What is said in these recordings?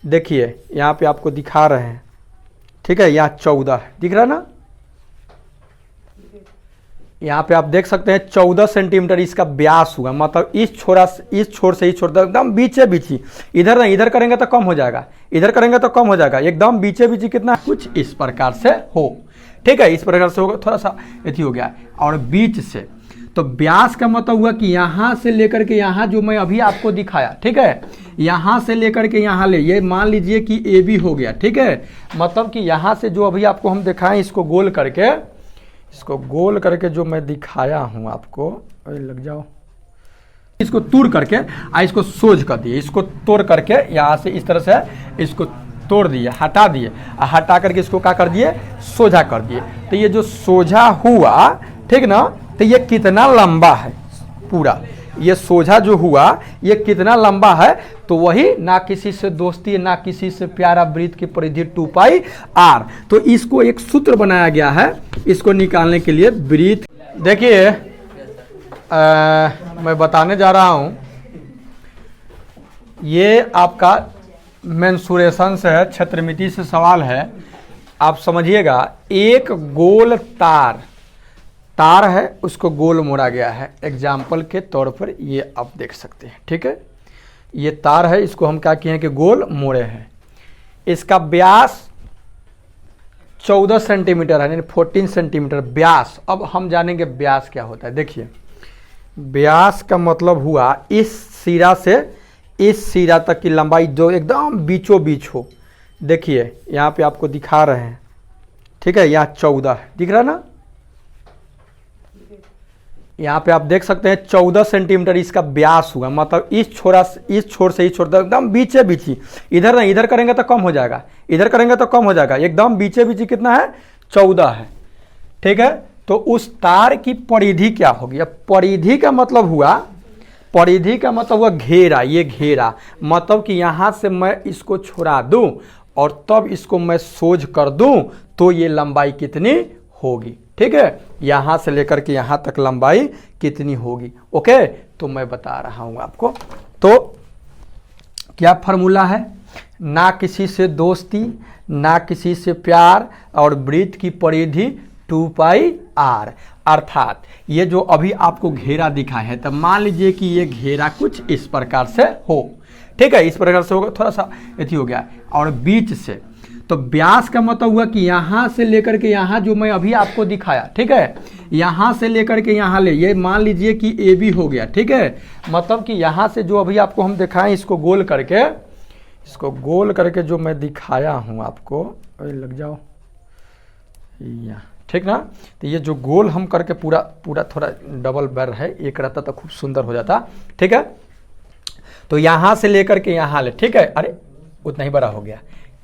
देखिए यहाँ पे आपको दिखा रहे हैं, ठीक है, यहाँ 14 है, दिख रहा है ना, यहाँ पे आप देख सकते हैं 14 सेंटीमीटर इसका व्यास हुआ। मतलब इस छोर से इस छोर तक एकदम बीचे बीची, इधर नहीं, इधर करेंगे तो कम हो जाएगा, इधर करेंगे तो कम हो जाएगा, एकदम बीचे बीची कितना, कुछ इस प्रकार से हो, ठीक है, इस प्रकार से होगा, थोड़ा सा एथी हो गया। और बीच से तो व्यास का मतलब हुआ कि यहाँ से लेकर के यहाँ जो मैं अभी आपको दिखाया, ठीक है, यहाँ से लेकर के यहाँ ले, ये मान लीजिए कि ए बी हो गया, ठीक है। मतलब कि यहाँ से जो अभी आपको हम दिखाएं, इसको गोल करके जो मैं दिखाया हूँ आपको, लग जाओ, इसको तोड़ करके इसको सोज कर दिए, इसको तोड़ करके यहाँ से इस तरह से इसको तोड़ दिए, हटा दिए, हटा करके इसको क्या कर दिए, सोझा कर दिए। तो ये जो सोझा हुआ, ठीक ना, तो ये कितना लंबा है पूरा, ये सोझा जो हुआ ये कितना लंबा है, तो वही ना किसी से दोस्ती ना किसी से प्यारा वृत्त की परिधि 2πr। तो इसको एक सूत्र बनाया गया है इसको निकालने के लिए वृत्त। देखिए मैं बताने जा रहा हूं, ये आपका मेंसुरेशन से है, क्षेत्रमिति से सवाल है, आप समझिएगा। एक गोल तार है, उसको गोल मोड़ा गया है, एग्जाम्पल के तौर पर ये आप देख सकते हैं, ठीक है, ये तार है, इसको हम क्या किए हैं कि गोल मोड़े हैं। इसका व्यास 14 सेंटीमीटर है, यानी 14 सेंटीमीटर व्यास। अब हम जानेंगे व्यास क्या होता है। देखिए व्यास का मतलब हुआ इस सिरा से इस सिरा तक की लंबाई जो एकदम बीचों बीच हो। देखिए यहाँ पे आपको दिखा रहे हैं, ठीक है, यहाँ 14 है, दिख रहा है ना, यहाँ पे आप देख सकते हैं 14 सेंटीमीटर इसका व्यास हुआ। मतलब इस छोर से इस छोर तक एकदम बीचे बीची, इधर नहीं, इधर करेंगे तो कम हो जाएगा, इधर करेंगे तो कम हो जाएगा, एकदम बीचे बीची कितना है, 14 है, ठीक है। तो उस तार की परिधि क्या होगी। अब परिधि का मतलब हुआ घेरा, ये घेरा, मतलब कि यहाँ से मैं इसको छुड़ा दूं और तब इसको मैं सोज कर दूं तो ये लंबाई कितनी होगी, ठीक है, यहां से लेकर के यहां तक लंबाई कितनी होगी। ओके, तो मैं बता रहा हूं आपको। तो क्या फॉर्मूला है, ना किसी से दोस्ती ना किसी से प्यार और वृत्त की परिधि 2πr। अर्थात ये जो अभी आपको घेरा दिखा है, तो मान लीजिए कि ये घेरा कुछ इस प्रकार से हो, ठीक है, इस प्रकार से होगा, थोड़ा सा एथी हो गया। और बीच से तो व्यास का मतलब हुआ कि यहाँ से लेकर के यहाँ जो मैं अभी आपको दिखाया, ठीक है, यहाँ से लेकर के यहाँ ले, ये मान लीजिए कि ए बी हो गया, ठीक है। मतलब कि यहाँ से जो अभी आपको हम दिखाएं, इसको गोल करके जो मैं दिखाया हूँ आपको, लग जाओ यहाँ, ठीक ना। तो ये जो गोल हम करके पूरा थोड़ा डबल बैर है, एक रहता तो खूब सुंदर हो जाता, ठीक है। तो यहाँ से लेकर के यहाँ ले, ठीक है, अरे उतना ही बड़ा हो गया,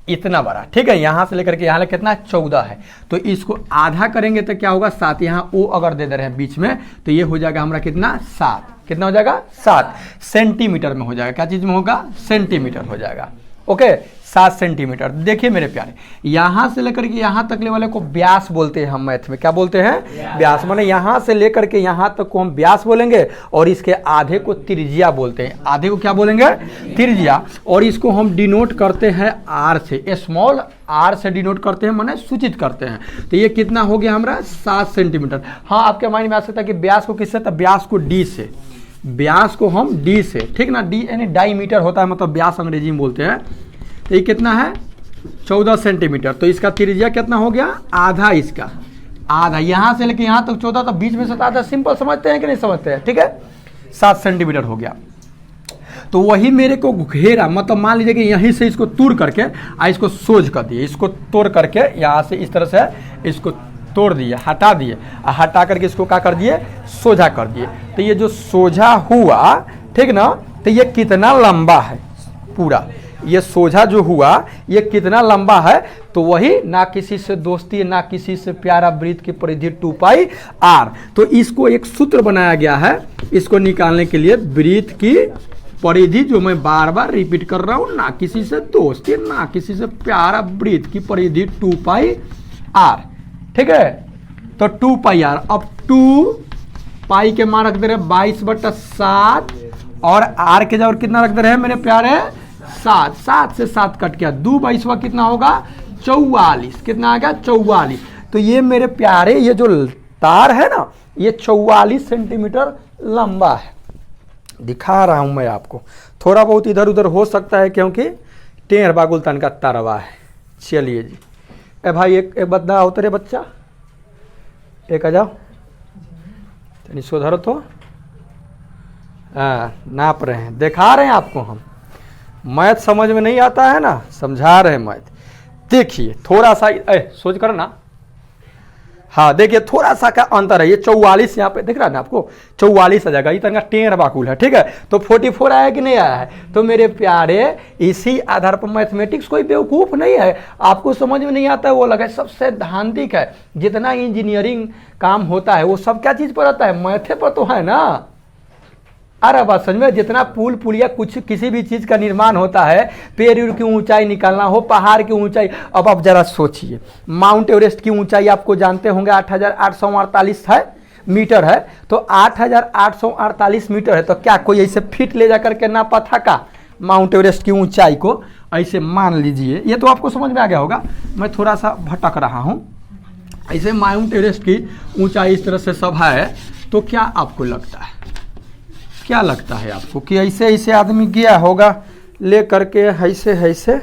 इतना बड़ा, ठीक है, यहां से लेकर के यहां ले कितना 14 है। तो इसको आधा करेंगे तो क्या होगा 7, यहाँ ओ अगर दे रहे हैं बीच में, तो ये हो जाएगा हमारा कितना 7, कितना हो जाएगा 7 सेंटीमीटर में हो जाएगा। क्या चीज में होगा, सेंटीमीटर हो जाएगा। Okay, 7 centimetre. देखिए मेरे प्यारे, यहां से लेकर के यहां तक ले वाले को व्यास बोलते हैं हम मैथ में, क्या बोलते हैं, व्यास। माने यहां से लेकर के यहां तक को हम व्यास बोलेंगे और इसके आधे को त्रिज्या बोलते हैं। आधे को क्या बोलेंगे, त्रिज्या। और इसको हम डिनोट करते हैं आर से, स्मॉल आर से डिनोट करते हैं, माने सूचित करते हैं। तो ये कितना हो गया हमारा 7 सेंटीमीटर। हाँ, आपके माइंड में आ सकता है कि व्यास को किससे, तो व्यास को डी से, व्यास को हम डी से, ठीक ना, डी यानी डाईमीटर होता है, मतलब व्यास अंग्रेजी में बोलते हैं। तो ये कितना है 14 सेंटीमीटर। तो इसका त्रिज्या कितना हो गया, आधा, इसका आधा, यहां से लेके यहां तक 14, तो बीच में से आधा। सिंपल समझते हैं कि नहीं समझते हैं, ठीक है, 7 सेंटीमीटर हो गया। तो वही मेरे को घेरा, मतलब मान लीजिए कि यहीं से इसको तोड़ करके इसको सोज कर दिए, इसको तोड़ करके यहाँ से इस तरह से इसको तोड़ दिए, हटा दिए, हटा करके इसको क्या कर दिए, सोझा कर दिए। तो ये जो सोझा हुआ, ठीक ना, तो ये कितना लंबा है पूरा, ये सोझा जो हुआ ये कितना लंबा है, तो वही ना किसी से दोस्ती ना किसी से प्यारा वृत्त की परिधि 2πr। तो इसको एक सूत्र बनाया गया है इसको निकालने के लिए, वृत्त की परिधि, जो मैं बार बार रिपीट कर रहा हूं, ना किसी से दोस्ती ना किसी से प्यारा वृत्त की परिधि 2πr, ठीक है। तो 2πr, अब 2 के मान रख दे रहे 22/7 और r के जगह कितना रख दे रहे हैं मेरे प्यारे 7, 7 से 7 कट गया, 2/22 कितना होगा 44, कितना आ गया 44। तो ये मेरे प्यारे ये जो तार है ना ये 44 सेंटीमीटर लंबा है, दिखा रहा हूं मैं आपको। थोड़ा बहुत इधर उधर हो सकता है क्योंकि टेढ़ बागुल तन का तरवा है। चलिए जी, ए भाई एक बदला उतरे बच्चा, एक आ जाओ इसको धरो तो। नाप रहे हैं, दिखा रहे हैं आपको हम। मैथ समझ में नहीं आता है ना, समझा रहे हैं मैथ। देखिए थोड़ा सा सोच कर ना, हाँ देखिए थोड़ा सा का अंतर है। ये 44 यहाँ पे दिख रहा है ना आपको, 44 आ जाएगा। इतना टेढ़ बाकुल है, ठीक है। तो 44 आया कि नहीं आया है? तो मेरे प्यारे इसी आधार पर मैथमेटिक्स कोई बेवकूफ़ नहीं है, आपको समझ में नहीं आता है वो अलग है, सबसे सैद्धांतिक है। जितना इंजीनियरिंग काम होता है वो सब क्या चीज़ पर आता है? मैथे पर तो है ना। अरे बात समझ में, जितना पुल पुलिया कुछ किसी भी चीज़ का निर्माण होता है, पेड़ की ऊंचाई निकालना हो, पहाड़ की ऊंचाई, अब आप जरा सोचिए माउंट एवरेस्ट की ऊंचाई आपको जानते होंगे 8,848 है मीटर है। तो 8,848 मीटर है, तो क्या कोई ऐसे फीट ले जा करके नापा था का माउंट एवरेस्ट की ऊंचाई को? ऐसे मान लीजिए, ये तो आपको समझ में आ गया होगा, मैं थोड़ा सा भटक रहा हूँ। ऐसे माउंट एवरेस्ट की ऊंचाई इस तरह से सब है, तो क्या आपको लगता है, क्या लगता है आपको कि ऐसे ऐसे आदमी गया होगा ले करके ऐसे ऐसे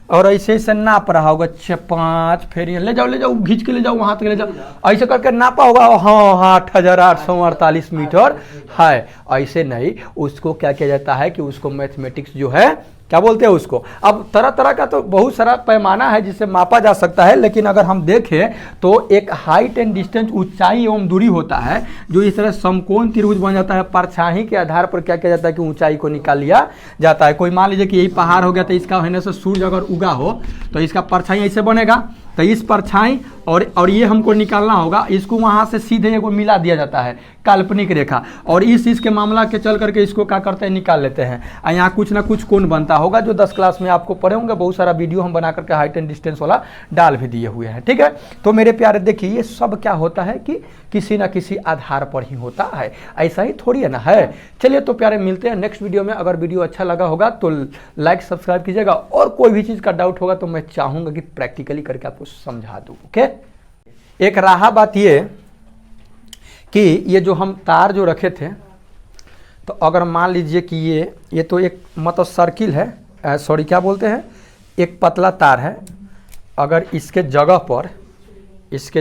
और ऐसे ऐसे नाप रहा होगा 5 फिर ले जाओ घींच के ले जाओ, वहां तक ले जाओ, ऐसे करके नापा होगा, हाँ 8,848 मीटर है। ऐसे नहीं, उसको क्या किया जाता है कि उसको मैथमेटिक्स जो है क्या बोलते हैं उसको, अब तरह तरह का तो बहुत सारा पैमाना है जिससे मापा जा सकता है, लेकिन अगर हम देखें तो एक हाइट एंड डिस्टेंस, ऊंचाई एवं दूरी होता है, जो इस तरह समकोण त्रिभुज बन जाता है। परछाई के आधार पर क्या किया जाता है कि ऊंचाई को निकाल लिया जाता है। कोई मान लीजिए कि यही पहाड़ हो गया, तो इसका होने से सूर्य अगर उगा हो तो इसका परछाई ऐसे बनेगा, तो इस परछाई और ये हमको निकालना होगा, इसको वहाँ से सीधे एगो मिला दिया जाता है काल्पनिक रेखा, और इस के मामला के चल करके इसको क्या करते हैं निकाल लेते हैं। यहाँ कुछ ना कुछ कोण बनता होगा, जो 10 क्लास में आपको पढ़े होंगे, बहुत सारा वीडियो हम बना करके हाइट एंड डिस्टेंस वाला डाल भी दिए हुए हैं, ठीक है। तो मेरे प्यारे देखिए ये सब क्या होता है कि किसी ना किसी आधार पर ही होता है, ऐसा ही थोड़ी है ना है। चलिए तो प्यारे मिलते हैं नेक्स्ट वीडियो में। अगर वीडियो अच्छा लगा होगा तो लाइक सब्सक्राइब कीजिएगा, और कोई भी चीज़ का डाउट होगा तो मैं चाहूँगा कि प्रैक्टिकली करके आपको समझा दूँ, ओके। एक रहा बात ये कि ये जो हम तार जो रखे थे, तो अगर मान लीजिए कि ये तो एक मतलब सर्किल है, सॉरी क्या बोलते हैं, एक पतला तार है। अगर इसके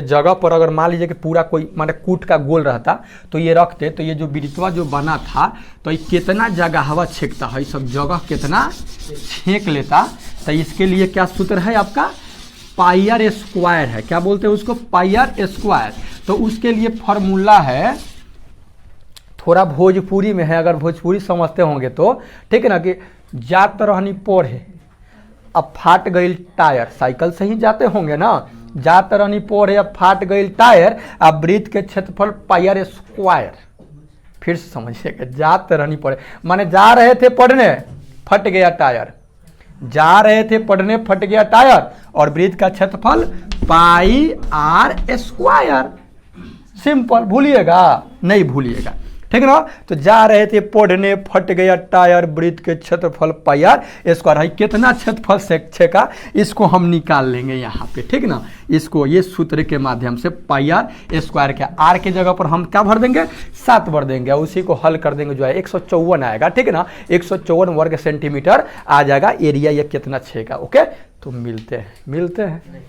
जगह पर अगर मान लीजिए कि पूरा कोई माने कूट का गोल रहता तो ये रखते, तो ये जो बिरितवा जो बना था तो ये कितना जगह हवा छेकता है, सब जगह कितना छेक लेता। तो इसके लिए क्या सूत्र है आपका, पायर स्क्वायर है, क्या बोलते हैं उसको, पायर स्क्वायर। तो उसके लिए फॉर्मूला है, थोड़ा भोजपुरी में है, अगर भोजपुरी समझते होंगे तो ठीक है ना, कि जात रहनी पोढ़े अब फाट गई टायर, साइकिल से ही जाते होंगे ना, जात रहनी पोढ़े अब फाट गई टायर, अब वृत्त के क्षेत्रफल पायर स्क्वायर। फिर से समझिएगा, जात रहनी पड़े माने जा रहे थे पढ़ने फट गया टायर, जा रहे थे पढ़ने फट गया टायर, और वृत्त का क्षेत्रफल पाई आर स्क्वायर। सिंपल, भूलिएगा नहीं भूलिएगा, ठीक है ना। तो जा रहे थे पढ़ने फट गया टायर, वृत्त के क्षेत्रफल पाई आर स्क्वायर है। कितना क्षेत्रफल छेका इसको हम निकाल लेंगे यहाँ पे, ठीक ना। इसको ये सूत्र के माध्यम से पाई आर स्क्वायर के आर के जगह पर हम क्या भर देंगे, 7 भर देंगे, उसी को हल कर देंगे, जो है 154 आएगा, ठीक है ना। 154 वर्ग सेंटीमीटर आ जाएगा एरिया, ये कितना छेका, ओके। तो मिलते हैं।